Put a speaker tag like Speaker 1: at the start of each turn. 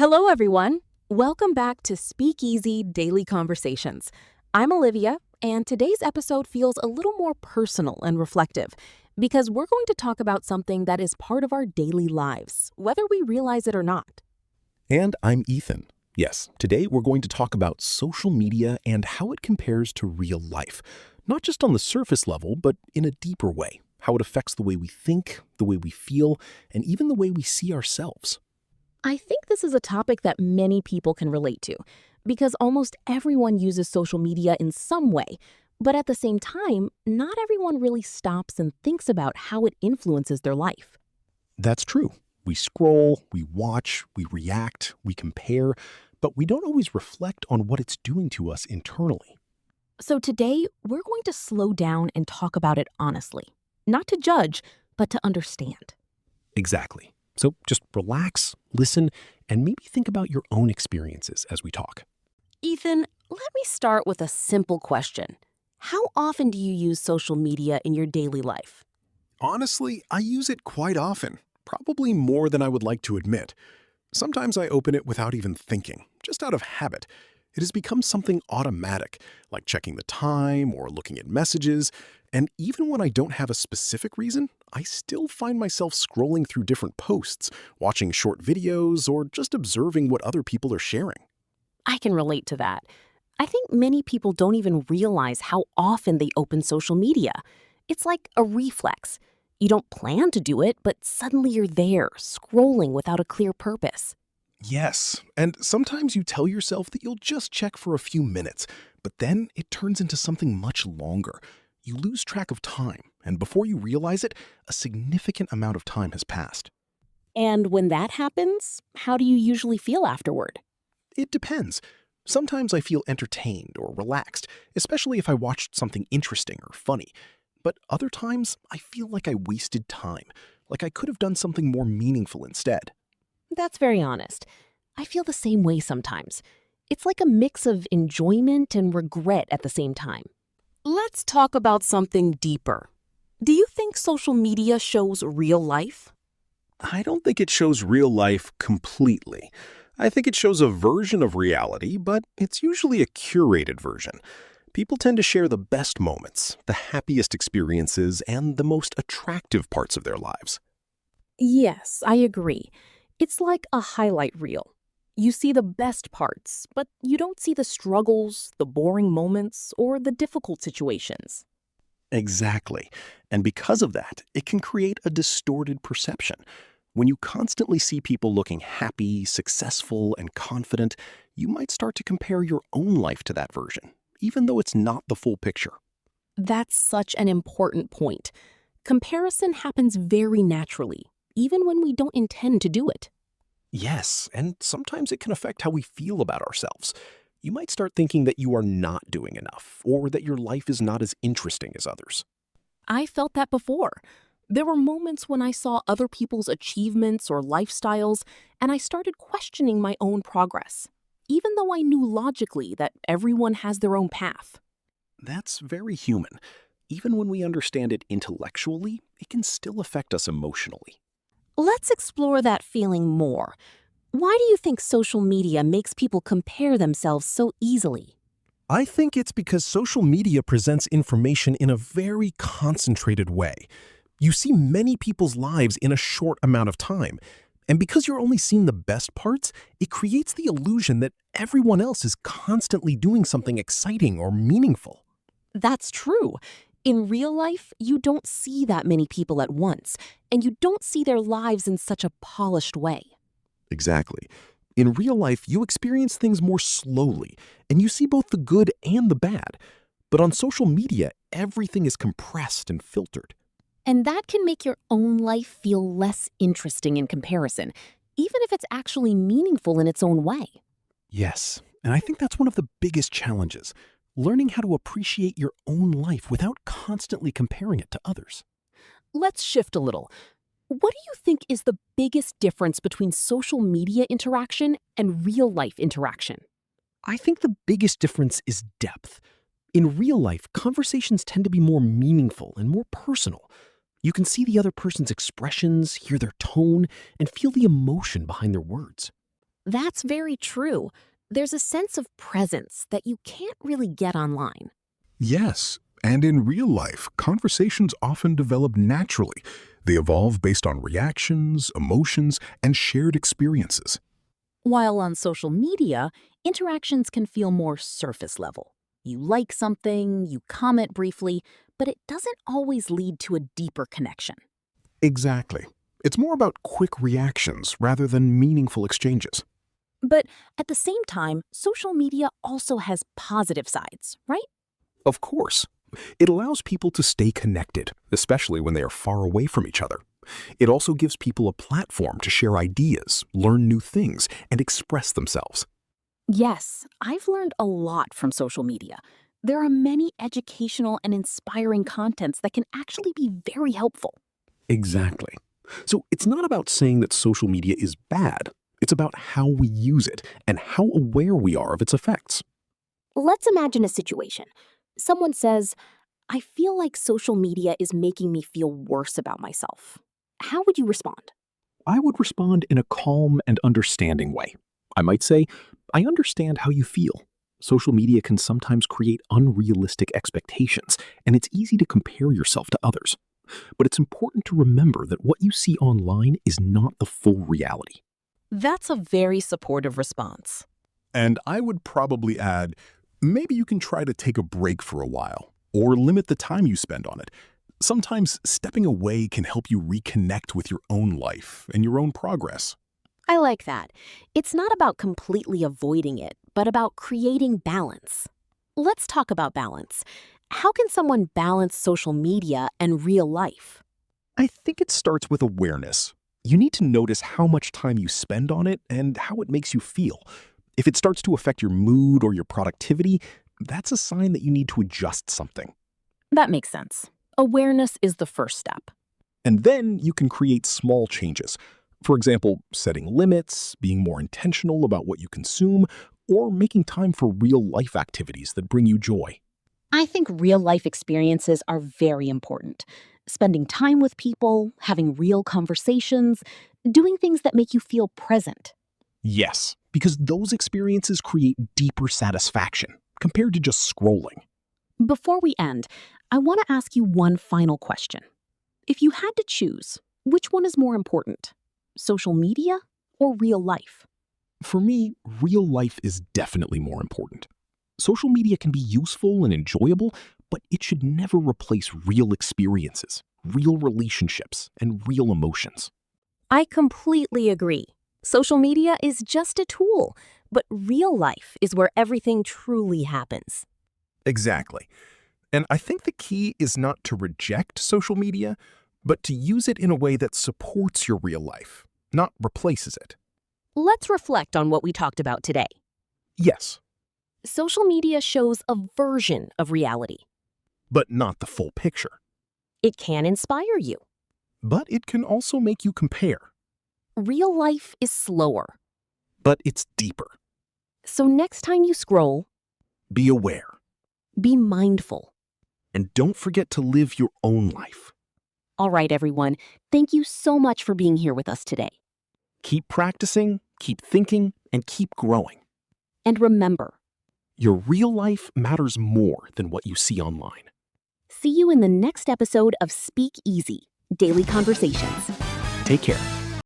Speaker 1: Hello, everyone. Welcome back to Speakeasy Daily Conversations. I'm Olivia, and today's episode feels a little more personal and reflective because we're going to talk about something that is part of our daily lives, whether we realize it or not.
Speaker 2: And I'm Ethan. Yes, today we're going to talk about social media and how it compares to real life. Not just on the surface level, but in a deeper way. How it affects the way we think, the way we feel, and even the way we see ourselves.
Speaker 1: I think this is a topic that many people can relate to because almost everyone uses social media in some way. But at the same time, not everyone really stops and thinks about how it influences their life.
Speaker 2: That's true. We scroll, we watch, we react, we compare, but we don't always reflect on what it's doing to us internally.
Speaker 1: So today, we're going to slow down and talk about it honestly. Not to judge, but to understand.
Speaker 2: Exactly. So just relax, listen, and maybe think about your own experiences as we talk.
Speaker 1: Ethan, let me start with a simple question. How often do you use social media in your daily life?
Speaker 3: Honestly, I use it quite often, probably more than I would like to admit. Sometimes I open it without even thinking, just out of habit. It has become something automatic, like checking the time or looking at messages. And even when I don't have a specific reason, I still find myself scrolling through different posts, watching short videos, or just observing what other people are sharing.
Speaker 1: I can relate to that. I think many people don't even realize how often they open social media. It's like a reflex. You don't plan to do it, but suddenly you're there, scrolling without a clear purpose.
Speaker 3: Yes, and sometimes you tell yourself that you'll just check for a few minutes, but then it turns into something much longer. You lose track of time, and before you realize it, a significant amount of time has passed.
Speaker 1: And when that happens, how do you usually feel afterward?
Speaker 3: It depends. Sometimes I feel entertained or relaxed, especially if I watched something interesting or funny. But other times, I feel like I wasted time, like I could have done something more meaningful instead.
Speaker 1: That's very honest. I feel the same way sometimes. It's like a mix of enjoyment and regret at the same time. Let's talk about something deeper. Do you think social media shows real life?
Speaker 2: I don't think it shows real life completely. I think it shows a version of reality, but it's usually a curated version. People tend to share the best moments, the happiest experiences, and the most attractive parts of their lives.
Speaker 1: Yes, I agree. It's like a highlight reel. You see the best parts, but you don't see the struggles, the boring moments, or the difficult situations.
Speaker 2: Exactly. And because of that, it can create a distorted perception. When you constantly see people looking happy, successful, and confident, you might start to compare your own life to that version, even though it's not the full picture.
Speaker 1: That's such an important point. Comparison happens very naturally, even when we don't intend to do it.
Speaker 2: Yes, and sometimes it can affect how we feel about ourselves. You might start thinking that you are not doing enough, or that your life is not as interesting as others.
Speaker 1: I felt that before. There were moments when I saw other people's achievements or lifestyles, and I started questioning my own progress, even though I knew logically that everyone has their own path.
Speaker 2: That's very human. Even when we understand it intellectually, it can still affect us emotionally.
Speaker 1: Let's explore that feeling more. Why do you think social media makes people compare themselves so easily?
Speaker 3: I think it's because social media presents information in a very concentrated way. You see many people's lives in a short amount of time. And because you're only seeing the best parts, it creates the illusion that everyone else is constantly doing something exciting or meaningful.
Speaker 1: That's true. In real life, you don't see that many people at once, and you don't see their lives in such a polished way.
Speaker 2: Exactly. In real life, you experience things more slowly, and you see both the good and the bad. But on social media, everything is compressed and filtered.
Speaker 1: And that can make your own life feel less interesting in comparison, even if it's actually meaningful in its own way.
Speaker 2: Yes, and I think that's one of the biggest challenges, learning how to appreciate your own life without constantly comparing it to others.
Speaker 1: Let's shift a little. What do you think is the biggest difference between social media interaction and real life interaction?
Speaker 2: I think the biggest difference is depth. In real life, conversations tend to be more meaningful and more personal. You can see the other person's expressions, hear their tone, and feel the emotion behind their words.
Speaker 1: That's very true. There's a sense of presence that you can't really get online.
Speaker 3: Yes, and in real life, conversations often develop naturally. They evolve based on reactions, emotions, and shared experiences.
Speaker 1: While on social media, interactions can feel more surface level. You like something, you comment briefly, but it doesn't always lead to a deeper connection.
Speaker 3: Exactly. It's more about quick reactions rather than meaningful exchanges.
Speaker 1: But at the same time, social media also has positive sides, right?
Speaker 3: Of course, it allows people to stay connected, especially when they are far away from each other. It also gives people a platform to share ideas, learn new things, and express themselves.
Speaker 1: Yes, I've learned a lot from social media. There are many educational and inspiring contents that can actually be very helpful.
Speaker 3: Exactly. So it's not about saying that social media is bad. It's about how we use it and how aware we are of its effects.
Speaker 1: Let's imagine a situation. Someone says, I feel like social media is making me feel worse about myself. How would you respond?
Speaker 3: I would respond in a calm and understanding way. I might say, I understand how you feel. Social media can sometimes create unrealistic expectations, and it's easy to compare yourself to others. But it's important to remember that what you see online is not the full reality.
Speaker 1: That's a very supportive response.
Speaker 3: And I would probably add, maybe you can try to take a break for a while, or limit the time you spend on it. Sometimes stepping away can help you reconnect with your own life and your own progress.
Speaker 1: I like that. It's not about completely avoiding it, but about creating balance. Let's talk about balance. How can someone balance social media and real life?
Speaker 2: I think it starts with awareness. You need to notice how much time you spend on it and how it makes you feel. If it starts to affect your mood or your productivity, that's a sign that you need to adjust something.
Speaker 1: That makes sense. Awareness is the first step.
Speaker 2: And then you can create small changes. For example, setting limits, being more intentional about what you consume, or making time for real-life activities that bring you joy.
Speaker 1: I think real life experiences are very important. Spending time with people, having real conversations, doing things that make you feel present.
Speaker 2: Yes, because those experiences create deeper satisfaction compared to just scrolling.
Speaker 1: Before we end, I want to ask you one final question. If you had to choose, which one is more important? Social media or real life?
Speaker 2: For me, real life is definitely more important. Social media can be useful and enjoyable, but it should never replace real experiences, real relationships, and real emotions.
Speaker 1: I completely agree. Social media is just a tool, but real life is where everything truly happens.
Speaker 3: Exactly. And I think the key is not to reject social media, but to use it in a way that supports your real life, not replaces it.
Speaker 1: Let's reflect on what we talked about today.
Speaker 3: Yes,
Speaker 1: Social media shows a version of reality.
Speaker 3: but not the full picture.
Speaker 1: It can inspire you.
Speaker 3: But it can also make you compare.
Speaker 1: Real life is slower.
Speaker 3: But it's deeper.
Speaker 1: So next time you scroll,
Speaker 3: Be aware.
Speaker 1: be mindful.
Speaker 3: And don't forget to live your own life.
Speaker 1: All right, everyone. Thank you so much for being here with us today.
Speaker 2: Keep practicing, keep thinking, and keep growing.
Speaker 1: And remember,
Speaker 2: Your real life matters more than what you see online.
Speaker 1: see you in the next episode of Speak Easy, Daily Conversations.
Speaker 2: Take care.